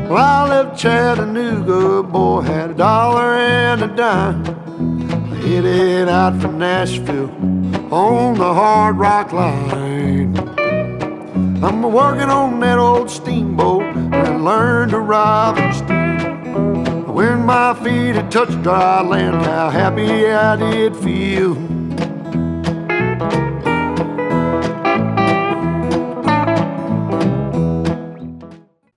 Well, I left Chattanooga, boy, had $1 and a dime. Headed out for Nashville on the Hard Rock Line. I'm working on that old steamboat and I learned to rob and steal. When my feet had touched dry land, how happy I did feel.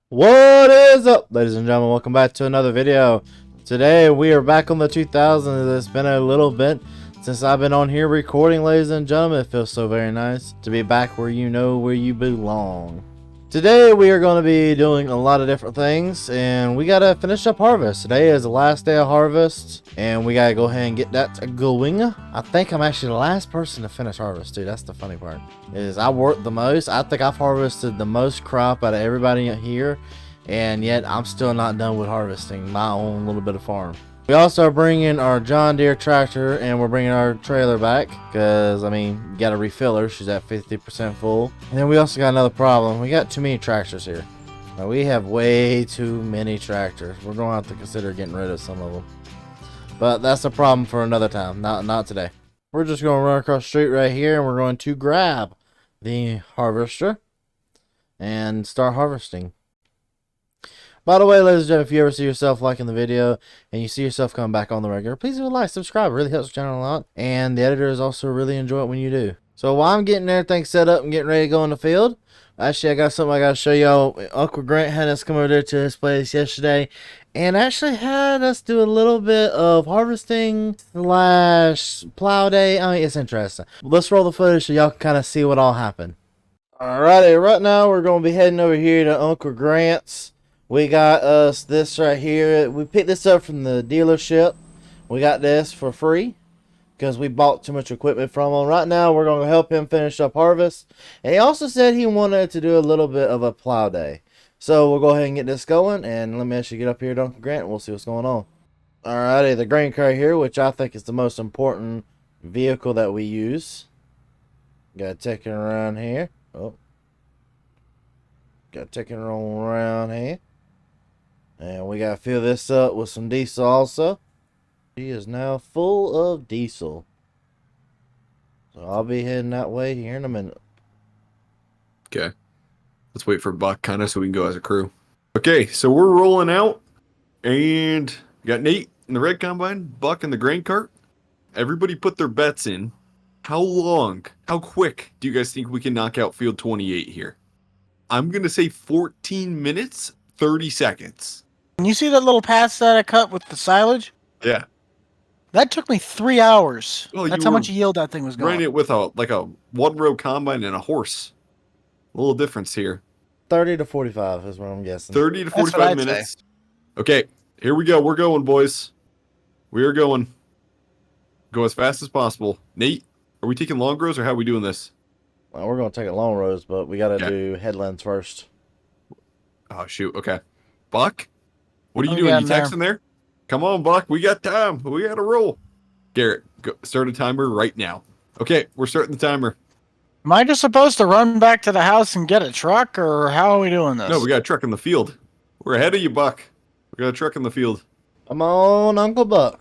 What is up, ladies and gentlemen? Welcome back to another video. Today we are back on the 2000s. It's been a little bit since I've been on here recording, ladies and gentlemen. It feels so very nice to be back where you know where you belong. Today we are going to be doing a lot of different things, and we got to finish up harvest. Today is the last day of harvest, and we got to go ahead and get that going. I think I'm actually the last person to finish harvest, dude. That's the funny part. Is I worked the most. I think I've harvested the most crop out of everybody here, and yet I'm still not done with harvesting my own little bit of farm. We also are bringing our John Deere tractor, and we're bringing our trailer back because, I mean, you got to refill her. She's at 50% full. And then we also got another problem. We got too many tractors here. Now, we have way too many tractors. We're going to have to consider getting rid of some of them. But that's a problem for another time, not today. We're just going to run across the street right here, and we're going to grab the harvester and start harvesting. By the way, ladies and gentlemen, if you ever see yourself liking the video and you see yourself coming back on the regular, please do a like, subscribe. It really helps the channel a lot. And the editors also really enjoy it when you do. So while I'm getting everything set up and getting ready to go in the field, actually I got something I got to show y'all. Uncle Grant had us come over there to his place yesterday and actually had us do a little bit of harvesting / plow day. I mean, it's interesting. Let's roll the footage so y'all can kind of see what all happened. Alrighty, right now we're going to be heading over here to Uncle Grant's. We got us this right here. We picked this up from the dealership. We got this for free because we bought too much equipment from him. Right now, we're going to help him finish up harvest. And he also said he wanted to do a little bit of a plow day. So we'll go ahead and get this going. And let me actually get up here to Uncle Grant and we'll see what's going on. Alrighty, the grain cart here, which I think is the most important vehicle that we use. Got to take it around here. Oh. Got to take it around here. And we got to fill this up with some diesel also. She is now full of diesel. So I'll be heading that way here in a minute. Okay. Let's wait for Buck kind of so we can go as a crew. Okay, so we're rolling out. And we got Nate in the red combine, Buck in the grain cart. Everybody put their bets in. How quick do you guys think we can knock out field 28 here? I'm going to say 14 minutes, 30 seconds. Can you see that little path that I cut with the silage? Yeah. That took me 3 hours. Oh, that's how much yield that thing was going. Ran it with a one-row combine and a horse. A little difference here. 30 to 45 is what I'm guessing. 30 to 45 minutes. Say. Okay, here we go. We're going, boys. We are going. Go as fast as possible. Nate, are we taking long rows or how are we doing this? Well, we're going to take it long rows, but we got to do headlands first. Oh, shoot. Okay. Buck? What are you doing? You texting there? Come on, Buck. We got time. We got to roll. Garrett, go start a timer right now. Okay, we're starting the timer. Am I just supposed to run back to the house and get a truck, or how are we doing this? No, we got a truck in the field. We're ahead of you, Buck. We got a truck in the field. Come on, Uncle Buck.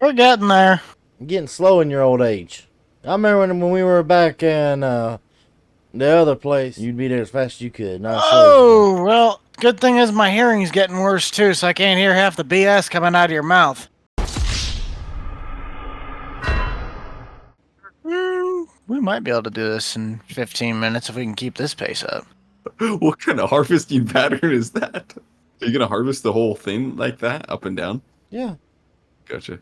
We're getting there. You're getting slow in your old age. I remember when we were back in the other place, you'd be there as fast as you could. Oh, well, good thing is my hearing's getting worse too, so I can't hear half the BS coming out of your mouth. We might be able to do this in 15 minutes if we can keep this pace up. What kind of harvesting pattern is that? Are you going to harvest the whole thing like that, up and down? Yeah. Gotcha.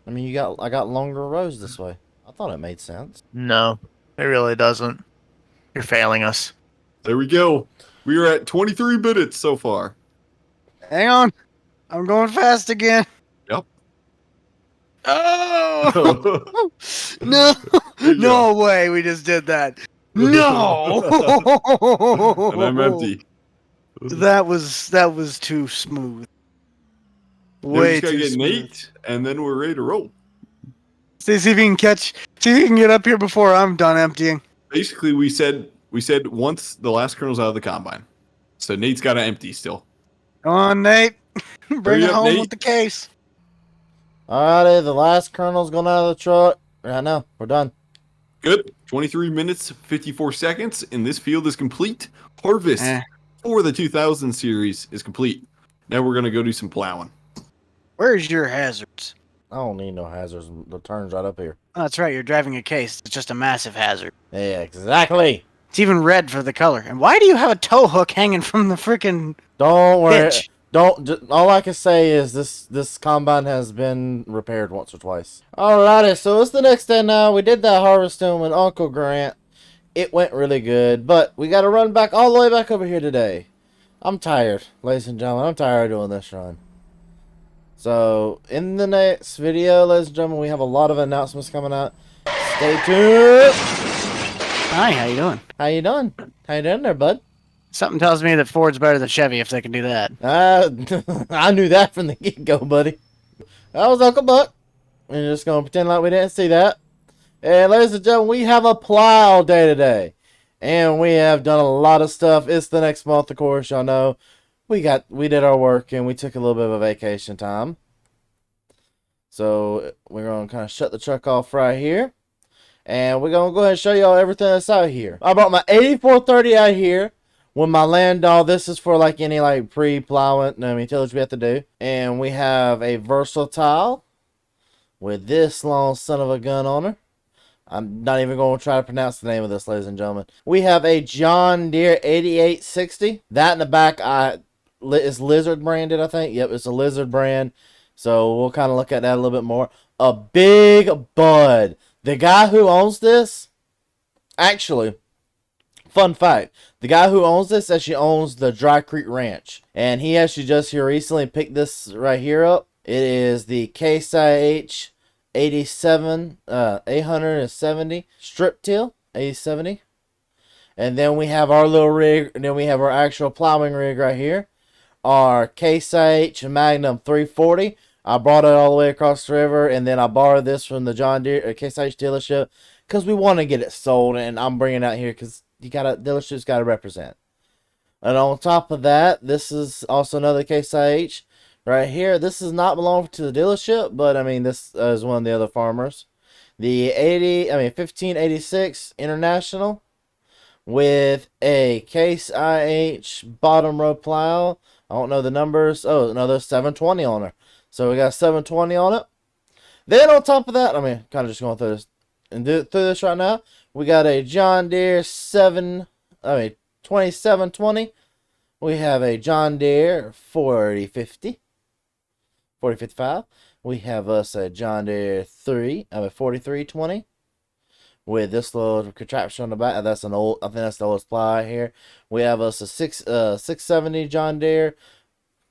I mean, I got longer rows this way. I thought it made sense. No, it really doesn't. You're failing us. There we go. We are at 23 minutes so far. Hang on. I'm going fast again. Yep. Oh! No. No way we just did that. No! And I'm empty. That was too smooth. Way too smooth. Nate, and then we're ready to roll. See if you can get up here before I'm done emptying. Basically, we said once the last kernel's out of the combine. So Nate's got to empty still. Go on, Nate. Bring Hurry it up, home Nate. with the case. Alrighty, the last kernel's going out of the truck. Right now, we're done. Good. 23 minutes, 54 seconds, and this field is complete. Harvest for the 2000 series is complete. Now we're going to go do some plowing. Where's your hazards? I don't need no hazards. The turn's right up here. Oh, that's right. You're driving a case. It's just a massive hazard. Yeah, exactly. It's even red for the color. And why do you have a tow hook hanging from the freaking Don't worry. hitch? All I can say is this combine has been repaired once or twice. Alrighty, so it's the next day now. We did that harvesting with Uncle Grant. It went really good, but we got to run back all the way back over here today. I'm tired, ladies and gentlemen. I'm tired of doing this run. So, in the next video, ladies and gentlemen, we have a lot of announcements coming out. Stay tuned. Hi, how you doing? How you doing? How you doing there, bud? Something tells me that Ford's better than Chevy if they can do that. I knew that from the get-go, buddy. That was Uncle Buck. We're just going to pretend like we didn't see that. And ladies and gentlemen, we have a plow day today. And we have done a lot of stuff. It's the next month, of course, y'all know. We did our work and we took a little bit of a vacation time. So we're going to kind of shut the truck off right here. And we're going to go ahead and show y'all everything that's out here. I brought my 8430 out here with my land dog. This is for like any like pre-plowing, tillage we have to do. And we have a versatile with this long son of a gun on her. I'm not even going to try to pronounce the name of this, ladies and gentlemen. We have a John Deere 8860. That in the back is Lizard branded, I think. Yep, it's a Lizard brand. So we'll kind of look at that a little bit more. A Big Bud. The guy who owns this, actually, fun fact, the guy who owns this actually owns the Dry Creek Ranch. And he actually just here recently picked this right here up. It is the Case IH 870 strip till 8070. And then we have our little rig, and then we have our actual plowing rig right here. Our Case IH Magnum 340. I brought it all the way across the river, and then I borrowed this from the John Deere Case IH dealership because we want to get it sold, and I'm bringing it out here because dealerships got to represent. And on top of that, this is also another Case IH right here. This does not belong to the dealership, but this is one of the other farmers. The 1586 International with a Case IH bottom row plow. I don't know the numbers. Oh, no, there's 720 on her. So we got 720 on it. Then on top of that, kind of just going through this and through this right now. We got a John Deere 2720. We have a John Deere 4055. We have us a John Deere 4320 with this little contraption on the back. That's an old. I think that's the oldest plow right here. We have us a 670 John Deere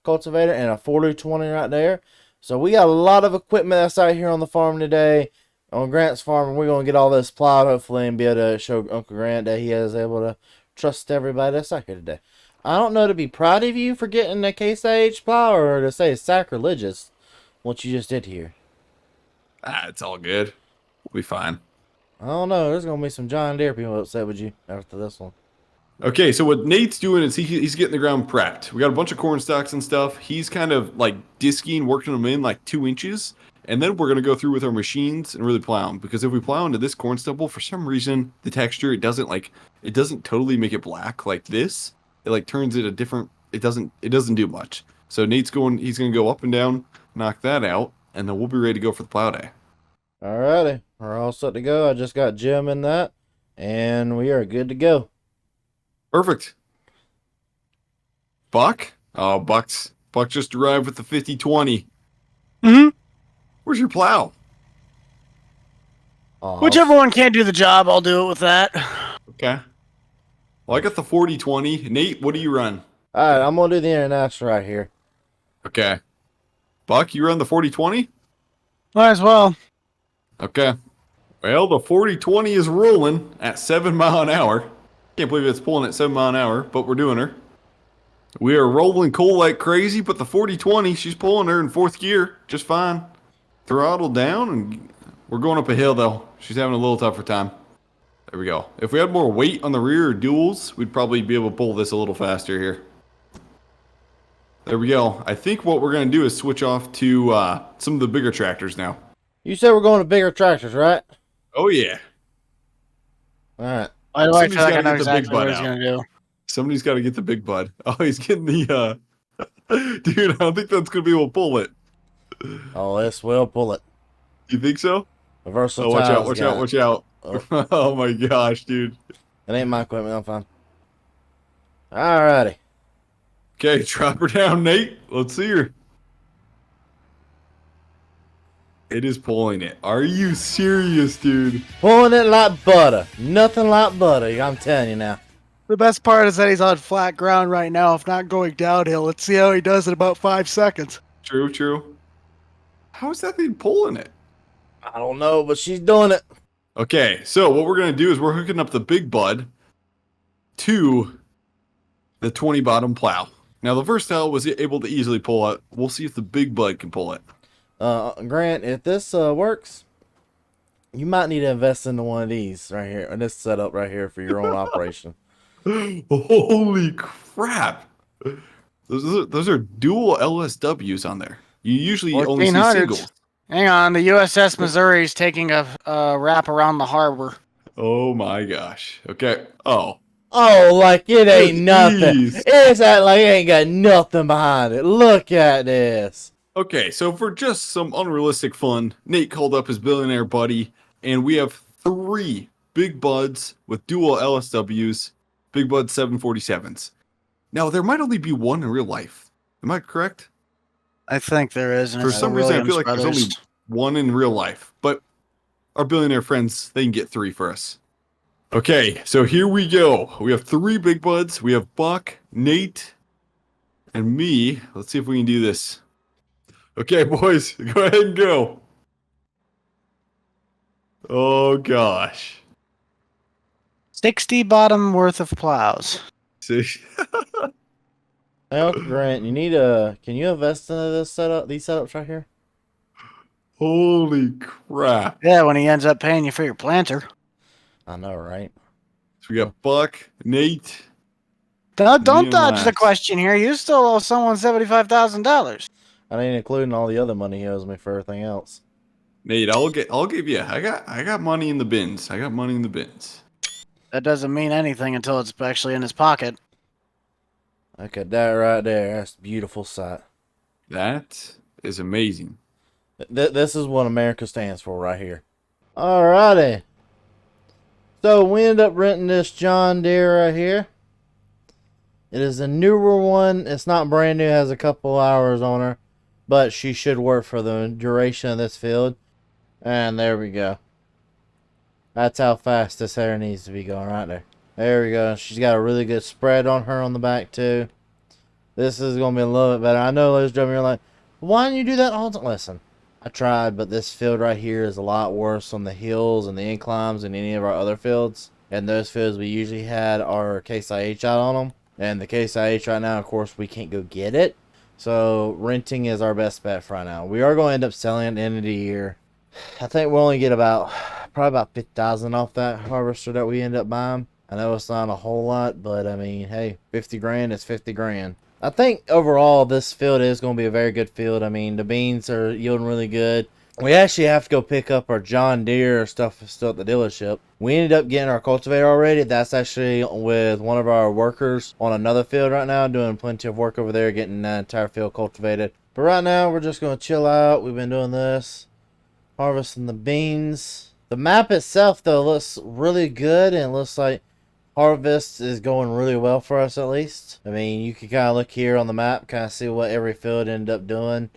cultivator and a 4020 right there. So we got a lot of equipment that's out here on the farm today, on Grant's farm, and we're gonna get all this plowed hopefully and be able to show Uncle Grant that he is able to trust everybody that's out here today. I don't know to be proud of you for getting a Case IH plow or to say it's sacrilegious what you just did here. It's all good. We'll be fine. I don't know. There's gonna be some John Deere people upset with you after this one. Okay, so what Nate's doing is he's getting the ground prepped. We got a bunch of corn stalks and stuff. He's kind of like disking, working them in like 2 inches. And then we're going to go through with our machines and really plow them. Because if we plow into this corn stubble, for some reason, the texture, it doesn't totally make it black like this. It like turns it a different, it doesn't do much. So he's going to go up and down, knock that out, and then we'll be ready to go for the plow day. Alrighty, we're all set to go. I just got Jim in that, and we are good to go. Perfect. Buck? Oh, Buck just arrived with the 5020. Mm-hmm. Where's your plow? Whichever one can't do the job, I'll do it with that. Okay. Well, I got the 4020. Nate, what do you run? Alright, I'm gonna do the international right here. Okay. Buck, you run the 4020? Might as well. Okay. Well, the 4020 is rolling at 7 mile an hour. Can't believe it's pulling at 7 mile an hour, but we're doing her. We are rolling coal like crazy, but the 4020, she's pulling her in 4th gear just fine. Throttle down, and we're going up a hill, though. She's having a little tougher time. There we go. If we had more weight on the rear or duals, we'd probably be able to pull this a little faster here. There we go. I think what we're going to do is switch off to some of the bigger tractors now. You said we're going to bigger tractors, right? Oh, yeah. All right. Why do I Somebody's feel like got I to know get the big exactly what bud he's out. going to do? Somebody's got to get the big bud. Oh, he's getting the... Dude, I don't think that's going to be able to pull it. Oh, this will pull it. You think so? The versatile Oh, watch out, tiles watch got out, it. watch out. Oh. Oh, my gosh, dude. It ain't my equipment. I'm fine. Alrighty. Okay, drop her down, Nate. Let's see her. It is pulling it. Are you serious, dude? Pulling it like butter. Nothing like butter, I'm telling you now. The best part is that he's on flat ground right now, if not going downhill. Let's see how he does in about 5 seconds. True, true. How is that thing pulling it? I don't know, but she's doing it. Okay, so what we're going to do is we're hooking up the big bud to the 20 bottom plow. Now, the Versatile was able to easily pull it. We'll see if the big bud can pull it. Grant, if this works, you might need to invest into one of these right here, or this setup right here for your own operation. Holy crap! Those are dual LSWs on there. You usually only see 1400s. singles. Hang on, the USS Missouri is taking a wrap around the harbor. Oh my gosh. Okay. Oh. Oh, like it ain't nothing. Jeez. It's act like it ain't got nothing behind it. Look at this. Okay, so for just some unrealistic fun, Nate called up his billionaire buddy, and we have 3 big buds with dual LSWs, big bud 747s. Now, there might only be one in real life. Am I correct? I think there is. For some reason, I feel like there's only one in real life, but our billionaire friends, they can get 3 for us. Okay, so here we go. We have 3 big buds. We have Buck, Nate, and me. Let's see if we can do this. Okay, boys, go ahead and go. Oh, gosh. 60 bottom worth of plows. See? Hey, Uncle Grant, you need can you invest into this setup, these setups right here? Holy crap. Yeah, when he ends up paying you for your planter. I know, right? So we got Buck, Nate. Don't Me and dodge the Max. question here. You still owe someone $75,000. I ain't including all the other money he owes me for everything else. Nate, I'll give you. I got money in the bins. I got money in the bins. That doesn't mean anything until it's actually in his pocket. Look at that right there. That's a beautiful sight. That is amazing. This is what America stands for right here. Alrighty. So we ended up renting this John Deere right here. It is a newer one. It's not brand new. It has a couple hours on her. But she should work for the duration of this field. And there we go. That's how fast this hair needs to be going right there. There we go. She's got a really good spread on her on the back too. This is going to be a little bit better. I know, ladies and gentlemen, you're like, why didn't you do that all the time? Listen, I tried, but this field right here is a lot worse on the hills and the inclines than any of our other fields. And those fields we usually had our Case IH out on them. And the Case IH right now, of course, we can't go get it. So renting is our best bet for right now. We are going to end up selling at the end of the year. I think we'll only get probably about 50,000 off that harvester that we end up buying. I know it's not a whole lot, but I mean, hey, 50 grand is 50 grand. I think overall this field is going to be a very good field. I mean, the beans are yielding really good. We actually have to go pick up our John Deere stuff still at the dealership. We ended up getting our cultivator already. That's actually with one of our workers on another field right now, doing plenty of work over there, getting that entire field cultivated. But right now, we're just going to chill out. We've been doing this, harvesting the beans. The map itself, though, looks really good, and it looks like harvest is going really well for us, at least. I mean, you can kind of look here on the map, kind of see what every field ended up doing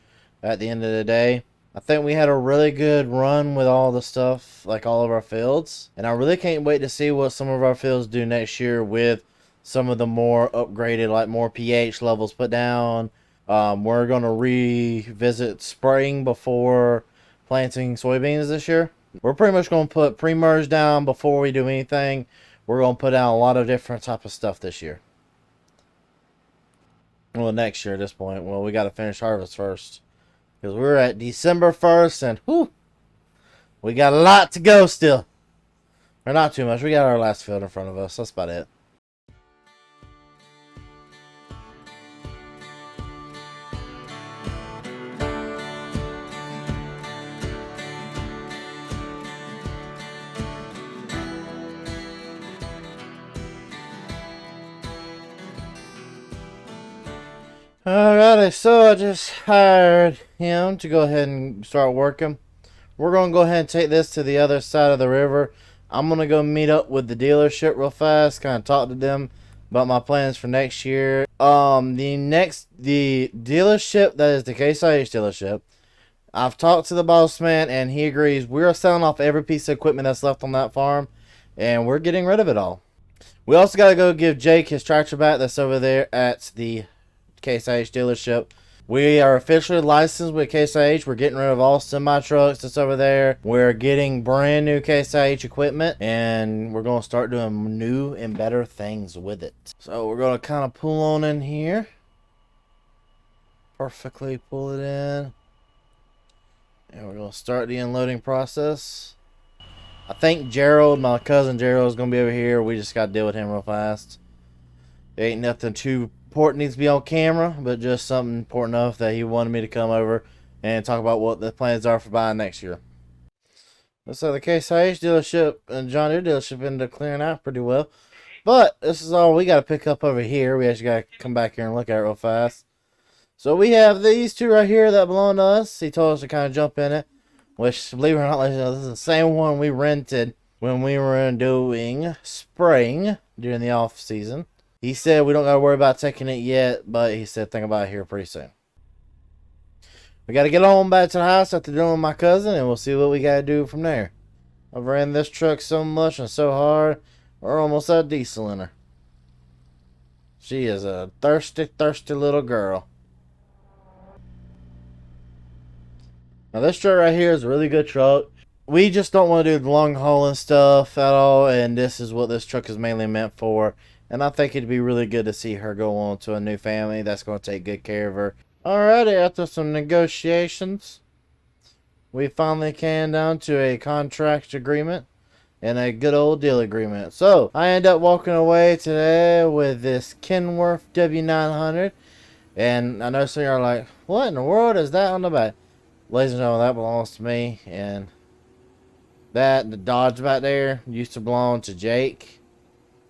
at the end of the day. I think we had a really good run with all the stuff, like all of our fields. And I really can't wait to see what some of our fields do next year with some of the more upgraded, like more pH levels put down. We're going to revisit spraying before planting soybeans this year. We're pretty much going to put pre-merge down before we do anything. We're going to put out a lot of different type of stuff this year. Well, next year at this point. Well, we got to finish harvest first. Because we're at December 1st, and whew, we got a lot to go still. Or not too much. We got our last field in front of us. That's about it. Alrighty, so I just hired him to go ahead and start working. We're going to go ahead and take this to the other side of the river. I'm going to go meet up with the dealership real fast, kind of talk to them about my plans for next year. The dealership, that is the Case IH dealership, I've talked to the boss man and he agrees we're selling off every piece of equipment that's left on that farm and we're getting rid of it all. We also got to go give Jake his tractor back that's over there at the Case IH dealership. We are officially licensed with Case IH. We're getting rid of all semi-trucks that's over there. We're getting brand new Case IH equipment. And we're going to start doing new and better things with it. So we're going to kind of pull on in here. Perfectly pull it in. And we're going to start the unloading process. I think Gerald, my cousin Gerald, is going to be over here. We just got to deal with him real fast. There ain't nothing too important needs to be on camera, but just something important enough that he wanted me to come over and talk about what the plans are for buying next year. So the Case IH dealership and John Deere dealership ended up clearing out pretty well. But this is all we got to pick up over here. We actually got to come back here and look at it real fast. So we have these two right here that belong to us. He told us to kind of jump in it, which, believe it or not, ladies and gentlemen, this is the same one we rented when we were doing spraying during the off season. He said we don't got to worry about taking it yet, but he said think about it here pretty soon. We got to get on back to the house after dealing with my cousin, and we'll see what we got to do from there. I've ran this truck so much and so hard, we're almost out of diesel in her. She is a thirsty, thirsty little girl. Now this truck right here is a really good truck. We just don't want to do the long hauling stuff at all, and this is what this truck is mainly meant for. And I think it'd be really good to see her go on to a new family that's going to take good care of her. Alrighty, after some negotiations, we finally came down to a contract agreement and a good old deal agreement. So, I end up walking away today with this Kenworth W900. And I know some of you are like, what in the world is that on the back? Ladies and gentlemen, that belongs to me. And that, the Dodge back there, used to belong to Jake.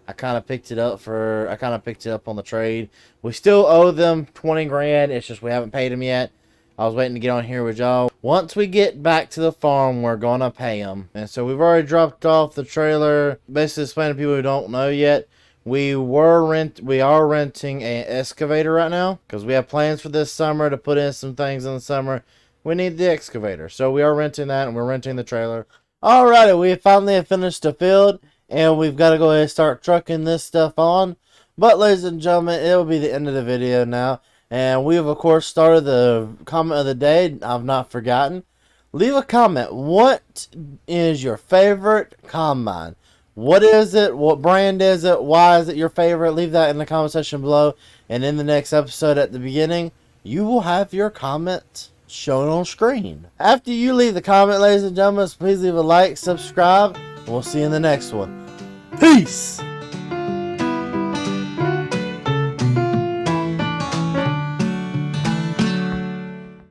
I kind of picked it up on the trade. We still owe them 20 grand. It's just we haven't paid them yet. I was waiting to get on here with y'all. Once we get back to the farm, we're going to pay them. And so we've already dropped off the trailer. Basically explaining to people who don't know yet, we are renting an excavator right now because we have plans for this summer to put in some things in the summer. We need the excavator. So we are renting that and we're renting the trailer. Alrighty, we finally have finished the field. And we've got to go ahead and start trucking this stuff on. But, ladies and gentlemen, it will be the end of the video now. And we have, of course, started the comment of the day. I've not forgotten. Leave a comment. What is your favorite combine? What is it? What brand is it? Why is it your favorite? Leave that in the comment section below. And in the next episode at the beginning, you will have your comment shown on screen. After you leave the comment, ladies and gentlemen, please leave a like, subscribe. We'll see you in the next one. Peace!